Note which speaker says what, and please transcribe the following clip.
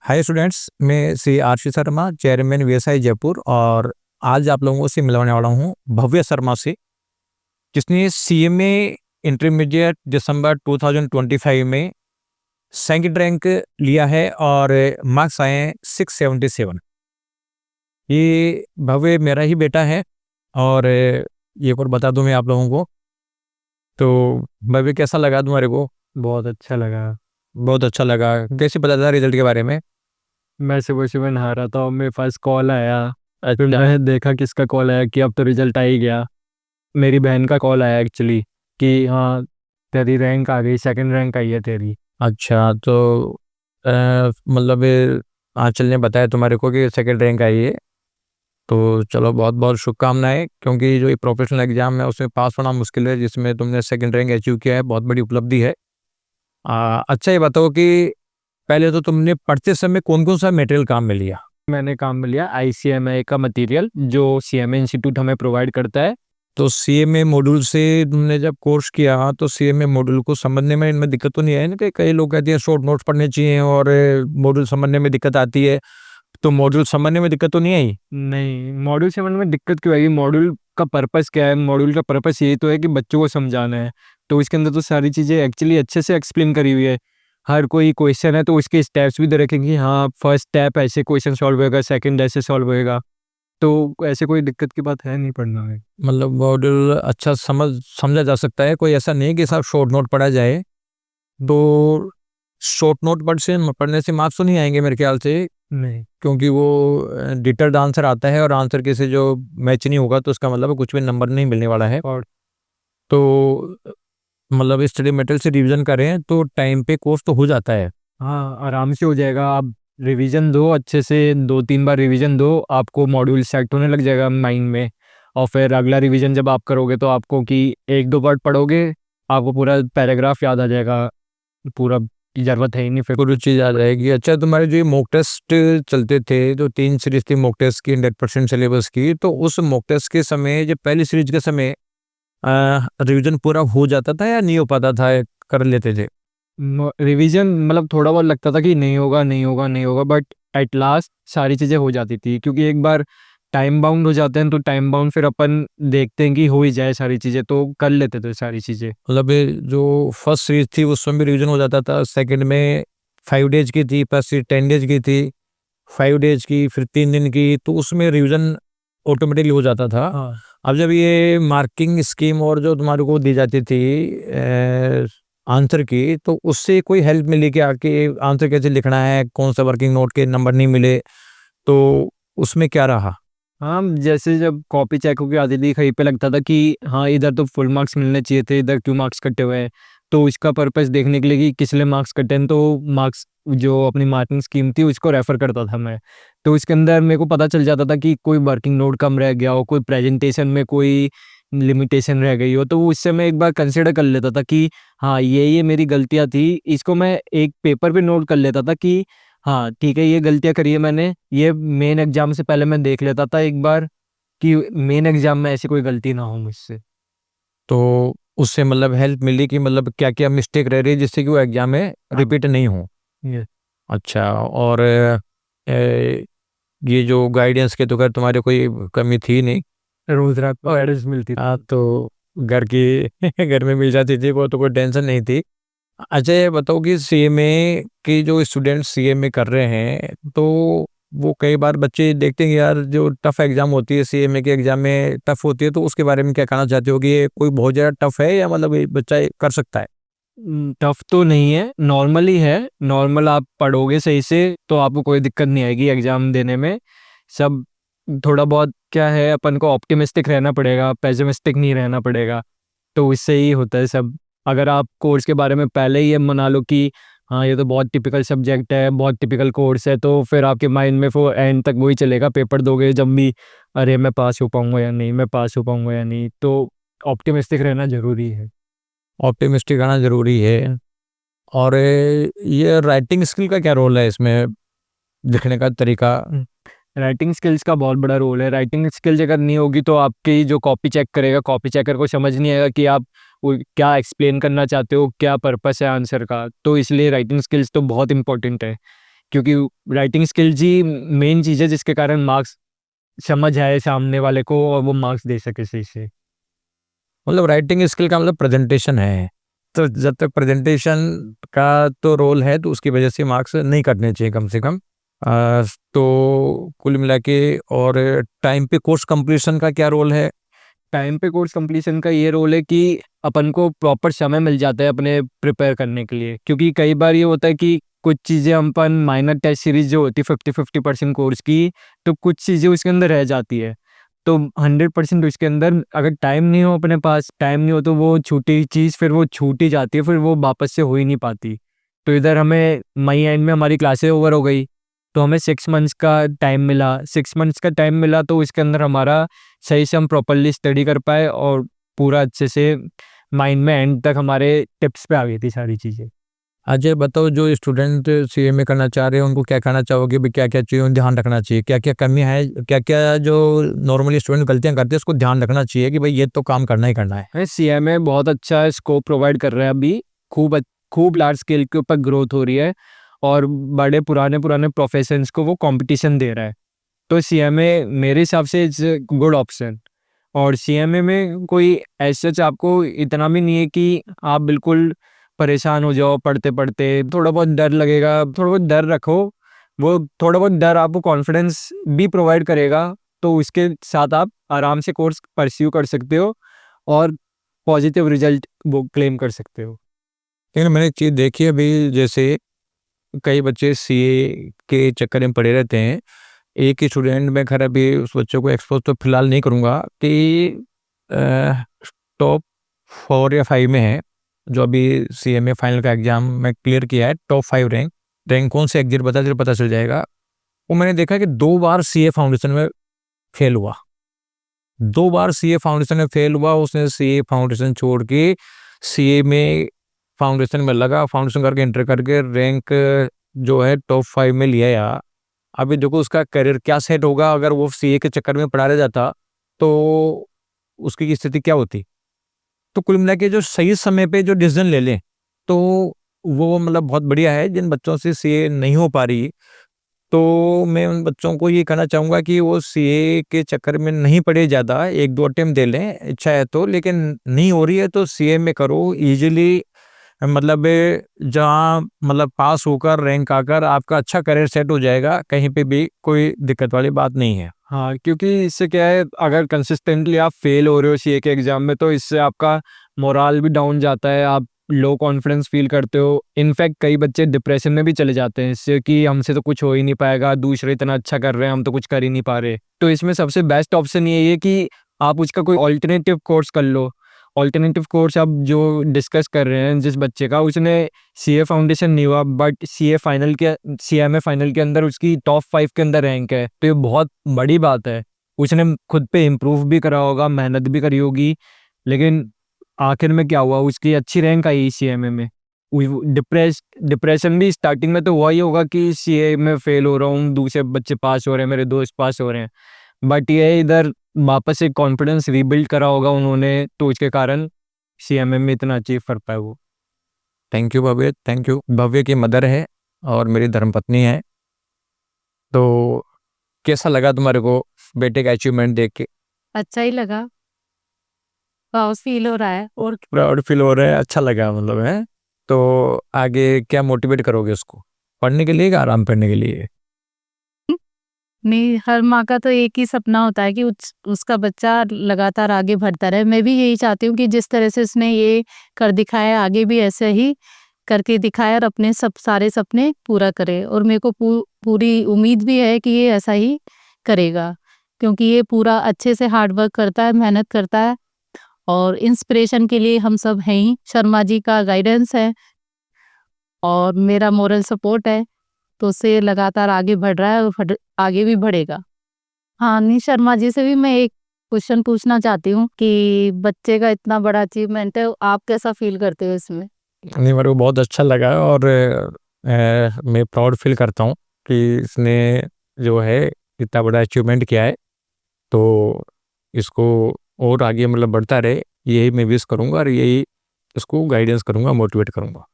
Speaker 1: Hi students, मैं Shri RC Sharma, chairman VSI Jaipur. और आज आप लोगों से मिलवाने वाला हूँ भव्य शर्मा से, जिसने सीएमए इंटरमीडिएट दिसंबर 2025 में सेकंड रैंक लिया है और मार्क्स आए हैं 677। ये भव्य मेरा ही बेटा है। और ये और बता दूं मैं आप लोगों को, तो भव्य कैसा लगा तुम्हारे को?
Speaker 2: बहुत अच्छा लगा।
Speaker 1: बहुत अच्छा लगा। कैसे पता था रिजल्ट के बारे में?
Speaker 2: मैं सुबह-सुबह नहा रहा था और मेरे पास कॉल आया। फिर
Speaker 1: अच्छा।
Speaker 2: मैंने देखा किसका कॉल आया कि अब तो रिज़ल्ट आ ही गया। मेरी बहन का कॉल आया एक्चुअली कि हाँ, तेरी रैंक आ गई, सेकंड रैंक आई है तेरी।
Speaker 1: अच्छा, तो मतलब आंचल ने बताया तुम्हारे को कि सेकंड रैंक आई है, तो चलो बहुत बहुत शुभकामनाएं। क्योंकि जो ये प्रोफेशनल एग्जाम है उसमें पास होना मुश्किल है, जिसमें तुमने सेकंड रैंक अचीव किया है, बहुत बड़ी उपलब्धि है। अच्छा, ये बताओ कि पहले तो तुमने पढ़ते समय कौन कौन सा मटेरियल काम में लिया?
Speaker 2: मैंने काम में लिया आईसीएमआई का मटेरियल जो सीएमए इंस्टीट्यूट हमें प्रोवाइड करता है।
Speaker 1: तो सीएमए मॉड्यूल से तुमने जब कोर्स किया तो सीएमए मॉड्यूल को समझने में इनमें दिक्कत तो नहीं आई ना? कि कई लोग कहते हैं शॉर्ट नोट्स पढ़ने चाहिए और मॉड्यूल समझने में दिक्कत आती है, तो मॉड्यूल समझने में दिक्कत तो नहीं आई?
Speaker 2: नहीं, मॉड्यूल 7 में दिक्कत क्यों आएगी? मॉड्यूल का पर्पस क्या है? मॉड्यूल का पर्पस यही तो है कि बच्चों को समझाना है। तो इसके अंदर तो सारी चीज़ें एक्चुअली अच्छे से एक्सप्लेन करी हुई है। हर कोई क्वेश्चन है तो उसके स्टेप्स भी दे रखे हैं कि हाँ, फर्स्ट स्टेप ऐसे क्वेश्चन सॉल्व होएगा, सेकंड ऐसे सॉल्व होएगा। तो ऐसे कोई दिक्कत की बात है नहीं पढ़ना में।
Speaker 1: मतलब मॉड्यूल अच्छा समझा जा सकता है, कोई ऐसा नहीं कि सब शॉर्ट नोट पढ़ा जाए। तो शॉर्ट नोट पढ़ने से मार्क्स तो नहीं आएंगे मेरे ख्याल से,
Speaker 2: नहीं,
Speaker 1: क्योंकि वो डिटर्ड आंसर आता है और आंसर के से जो मैच नहीं होगा तो उसका मतलब कुछ भी नंबर नहीं मिलने वाला है।
Speaker 2: और
Speaker 1: तो मतलब स्टडी मटेरियल से रिवीजन करें तो टाइम पे कोर्स तो हो जाता है।
Speaker 2: हाँ, आराम से हो जाएगा। आप रिवीजन दो अच्छे से, 2-3 बार रिवीजन दो, आपको मॉड्यूल सेट होने लग जाएगा माइंड में। और फिर अगला रिवीजन जब आप करोगे तो आपको कि 1-2 वर्ड पढ़ोगे, आपको पूरा पैराग्राफ याद आ जाएगा। पूरा की ज़रूरत है ही नहीं फिर।
Speaker 1: पूरी चीज़ आ जाएगी। अच्छा, तुम्हारे जो ये मॉक टेस्ट चलते थे, जो 3 सीरीज थी मॉक टेस्ट की 100% सिलेबस की, तो उस मॉक टेस्ट के समय, जो पहली सीरीज के समय रिवीजन पूरा हो जाता था या नहीं हो पाता था, कर लेते थे?
Speaker 2: रिवीजन मतलब थोड़ा बहुत लगता था कि नहीं होगा, नहीं होगा, नहीं होगा, बट एट लास्ट सारी चीज़ें हो जाती थी। क्योंकि एक बार टाइम बाउंड हो जाते हैं तो टाइम बाउंड फिर अपन देखते हैं कि हो ही जाए सारी चीज़ें, तो कर लेते थे सारी चीज़ें।
Speaker 1: मतलब ये जो फर्स्ट सीरीज थी उसमें भी रिवीजन हो जाता था, सेकंड में 5 डेज की थी, प्लस 10 डेज की थी, 5 डेज की, फिर 3 दिन की, तो उसमें रिवीजन ऑटोमेटिकली हो जाता था।
Speaker 2: हाँ।
Speaker 1: अब जब ये मार्किंग स्कीम और जो तुम्हारे को दी जाती थी आंसर की, तो उससे कोई हेल्प मिली कि आके आंसर कैसे लिखना है, कौन सा वर्किंग नोट के नंबर नहीं मिले, तो उसमें क्या रहा?
Speaker 2: हाँ, जैसे जब कॉपी चेक होके आती थी, कहीं पे लगता था कि हाँ, इधर तो फुल मार्क्स मिलने चाहिए थे, इधर क्यों मार्क्स कटे हुए हैं? तो इसका पर्पस देखने के लिए कि किस लिए मार्क्स कटे हैं, तो मार्क्स जो अपनी मार्किंग स्कीम थी, उसको रेफ़र करता था मैं। तो इसके अंदर मेरे को पता चल जाता था कि कोई वर्किंग नोट कम रह गया हो, कोई प्रेजेंटेशन में कोई लिमिटेशन रह गई हो, तो उससे मैं एक बार कंसिडर कर लेता था कि हाँ, ये मेरी गलतियाँ थी। इसको मैं एक पेपर पे नोट कर लेता था कि हाँ, ठीक है, ये गलतियाँ करी है मैंने। ये मेन एग्ज़ाम से पहले मैं देख लेता था एक बार कि मेन एग्ज़ाम में ऐसी कोई गलती ना हो मुझसे।
Speaker 1: तो उससे मतलब हेल्प मिली कि मतलब क्या-क्या मिस्टेक रह रही है जिससे कि वो एग्ज़ाम में
Speaker 2: हाँ,
Speaker 1: रिपीट नहीं हो।
Speaker 2: ये
Speaker 1: अच्छा, और ये जो गाइडेंस के तो खैर तुम्हारे कोई कमी थी नहीं।
Speaker 2: रोज़ रात को गाइडेंस मिलती
Speaker 1: हाँ,
Speaker 2: थी।
Speaker 1: तो घर की घर में मिल जाती थी, वो तो कोई टेंशन नहीं थी। अच्छा, ये बताओ कि सीएमए के जो स्टूडेंट्स सीएमए कर रहे हैं, तो वो कई बार बच्चे देखते हैं कि यार जो टफ एग्जाम होती है, सीएमए के एग्जाम में टफ होती है, तो उसके बारे में क्या कहना चाहते हो कि ये कोई बहुत ज़्यादा टफ है या मतलब ये बच्चा ये कर सकता है?
Speaker 2: टफ़ तो नहीं है, नॉर्मल ही है। नॉर्मल आप पढ़ोगे सही से तो आपको कोई दिक्कत नहीं आएगी एग्ज़ाम देने में। सब थोड़ा बहुत क्या है, अपन को ऑप्टिमिस्टिक रहना पड़ेगा, पेसिमिस्टिक नहीं रहना पड़ेगा। तो इससे ही होता है सब। अगर आप कोर्स के बारे में पहले ही ये मना लो कि हाँ, ये तो बहुत टिपिकल सब्जेक्ट है, बहुत टिपिकल कोर्स है, तो फिर आपके माइंड में वो एंड तक वही चलेगा, पेपर दोगे जब भी, अरे मैं पास हो पाऊँगा या नहीं, मैं पास हो पाऊँगा या नहीं। तो ऑप्टिमिस्टिक रहना ज़रूरी है।
Speaker 1: ऑप्टिमिस्टिक आना ज़रूरी है। और ये राइटिंग स्किल का क्या रोल है इसमें, लिखने का तरीका?
Speaker 2: राइटिंग स्किल्स का बहुत बड़ा रोल है। राइटिंग स्किल्स अगर नहीं होगी तो आपकी जो कॉपी चेक करेगा, कॉपी चेकर को समझ नहीं आएगा कि आप वो क्या एक्सप्लेन करना चाहते हो, क्या पर्पस है आंसर का। तो इसलिए राइटिंग स्किल्स तो बहुत इंपॉर्टेंट है। क्योंकि राइटिंग स्किल्स ही मेन चीज़ है जिसके कारण मार्क्स समझ आए सामने वाले को और वो मार्क्स दे सके सही से।
Speaker 1: मतलब राइटिंग स्किल का मतलब प्रेजेंटेशन है, तो जब तक प्रेजेंटेशन का तो रोल है तो उसकी वजह से मार्क्स नहीं कटने चाहिए कम से कम। तो कुल मिला के और टाइम पे कोर्स कंप्लीशन का क्या रोल है?
Speaker 2: टाइम पे कोर्स कंप्लीशन का ये रोल है कि अपन को प्रॉपर समय मिल जाता है अपने प्रिपेयर करने के लिए, क्योंकि कई बार ये होता है कि कुछ चीज़ें अपन माइनर टेस्ट सीरीज जो होती है 50-50% कोर्स की, तो कुछ चीज़ें उसके अंदर रह जाती है। तो 100% उसके अंदर अगर टाइम नहीं हो, अपने पास टाइम नहीं हो, तो वो छूटी चीज़ फिर वो छूट ही जाती है, फिर वो वापस से हो ही नहीं पाती। तो इधर हमें मई एंड में हमारी क्लासें ओवर हो गई, तो हमें 6 मंथ्स का टाइम मिला। 6 मंथ्स का टाइम मिला तो इसके अंदर हमारा सही से हम प्रॉपर्ली स्टडी कर पाए और पूरा अच्छे से माइंड में एंड तक हमारे टिप्स पे आ गई थी सारी चीज़ें।
Speaker 1: अजय बताओ, जो स्टूडेंट सीएमए करना चाह रहे हैं उनको क्या कहना चाहोगे भी, क्या क्या चीज़ों ध्यान रखना चाहिए, क्या क्या कमी है, क्या क्या जो नॉर्मली स्टूडेंट गलतियां करते हैं उसको ध्यान रखना चाहिए कि भाई ये तो काम करना ही करना है?
Speaker 2: सीएमए बहुत अच्छा स्कोप प्रोवाइड कर रहा है अभी, खूब लार्ज स्केल के ऊपर ग्रोथ हो रही है और बड़े पुराने पुराने प्रोफेशंस को वो कंपटीशन दे रहा है। तो सीएमए मेरे हिसाब से इट्स गुड ऑप्शन। और सीएमए में कोई ऐसा आपको इतना भी नहीं है कि आप बिल्कुल परेशान हो जाओ पढ़ते पढ़ते, थोड़ा बहुत डर लगेगा, थोड़ा बहुत डर रखो। वो थोड़ा बहुत डर आपको कॉन्फिडेंस भी प्रोवाइड करेगा, तो उसके साथ आप आराम से कोर्स परस्यू कर सकते हो और पॉजिटिव रिजल्ट वो क्लेम कर सकते हो।
Speaker 1: लेकिन मैंने एक चीज़ देखी है अभी, जैसे कई बच्चे सीए के चक्कर में पड़े रहते हैं। एक ही स्टूडेंट, मैं खैर अभी उस बच्चों को एक्सपोज तो फिलहाल नहीं करूँगा, कि टॉप 4 या 5 में है, जो अभी सीएमए फाइनल का एग्जाम में क्लियर किया है, टॉप 5 रैंक कौन से एग्जिट पता चल जाएगा। वो मैंने देखा कि 2 बार सीए फाउंडेशन में फेल हुआ, 2 बार सीए फाउंडेशन में फेल हुआ। उसने सीए फाउंडेशन छोड़ के सीए में फाउंडेशन में लगा, फाउंडेशन करके एंटर करके रैंक जो है टॉप 5 में लिया यार। अभी देखो उसका करियर क्या सेट होगा, अगर वो सीए के चक्कर में पड़ा रह जाता तो उसकी स्थिति क्या होती। तो कुल मिला के जो सही समय पे जो डिसीजन ले लें तो वो मतलब बहुत बढ़िया है। जिन बच्चों से सीए नहीं हो पा रही, तो मैं उन बच्चों को ये कहना चाहूँगा कि वो सीए के चक्कर में नहीं पड़े ज़्यादा, 1-2 अटेम्प्ट दे लें, इच्छा है तो। लेकिन नहीं हो रही है तो सीए में करो ईज़िली, मतलब जहाँ मतलब पास होकर रैंक आकर आपका अच्छा करियर सेट हो जाएगा, कहीं पे भी कोई दिक्कत वाली बात नहीं है।
Speaker 2: हाँ, क्योंकि इससे क्या है, अगर कंसिस्टेंटली आप फेल हो रहे हो सीए के एग्जाम में, तो इससे आपका मोराल भी डाउन जाता है, आप लो कॉन्फिडेंस फील करते हो। इनफैक्ट कई बच्चे डिप्रेशन में भी चले जाते हैं इससे कि हमसे तो कुछ हो ही नहीं पाएगा, दूसरे इतना अच्छा कर रहे हैं, हम तो कुछ कर ही नहीं पा रहे। तो इसमें सबसे बेस्ट ऑप्शन यही है कि आप उसका कोई ऑल्टरनेटिव कोर्स कर लो। ऑल्टरनेटिव कोर्स आप जो डिस्कस कर रहे हैं, जिस बच्चे का उसने सीए फाउंडेशन नहीं हुआ बट सीएमए फाइनल के अंदर उसकी टॉप 5 के अंदर रैंक है, तो ये बहुत बड़ी बात है। उसने खुद पे इम्प्रूव भी करा होगा, मेहनत भी करी होगी, लेकिन आखिर में क्या हुआ, उसकी अच्छी रैंक आई सीएमए में। डिप्रेशन भी स्टार्टिंग में तो हुआ ही होगा कि सीए में फेल हो रहा हूँ, दूसरे बच्चे पास हो रहे हैं, मेरे दोस्त पास हो रहे हैं, बट ये इधर वापस से कॉन्फिडेंस रीबिल्ड करा होगा उन्होंने, तो इसके कारण सीएमए में इतना अचीव कर पाए वो।
Speaker 1: Thank you Bhavya, thank you. Bhavya की मदर है और मेरी धर्मपत्नी है। तो कैसा लगा तुम्हारे को बेटे का अचीवमेंट देख के?
Speaker 3: अच्छा ही लगा, प्राउड फील हो रहा है।
Speaker 1: और प्राउड फील हो रहा है, अच्छा लगा मतलब है। तो आगे क्या मोटिवेट करोगे उसको, पढ़ने के लिए या आराम करने के लिए?
Speaker 3: नहीं, हर माँ का तो एक ही सपना होता है कि उसका बच्चा लगातार आगे बढ़ता रहे। मैं भी यही चाहती हूँ कि जिस तरह से उसने ये कर दिखाया, आगे भी ऐसे ही करके दिखाए और अपने सब सारे सपने पूरा करे। और मेरे को पूरी उम्मीद भी है कि ये ऐसा ही करेगा, क्योंकि ये पूरा अच्छे से हार्ड वर्क करता है, मेहनत करता है और इंस्पिरेशन के लिए हम सब हैं ही। शर्मा जी का गाइडेंस है और मेरा मोरल सपोर्ट है, तो उससे लगातार आगे बढ़ रहा है और आगे भी बढ़ेगा। हाँ, नी शर्मा जी से भी मैं एक क्वेश्चन पूछना चाहती हूँ कि बच्चे का इतना बड़ा अचीवमेंट है, आप कैसा फील करते हो इसमें?
Speaker 1: नहीं, मेरे को बहुत अच्छा लगा और मैं प्राउड फील करता हूँ कि इसने जो है इतना बड़ा अचीवमेंट किया है। तो इसको और आगे मतलब बढ़ता रहे, यही मैं विश करूँगा और यही इसको गाइडेंस करूँगा, मोटिवेट करूँगा।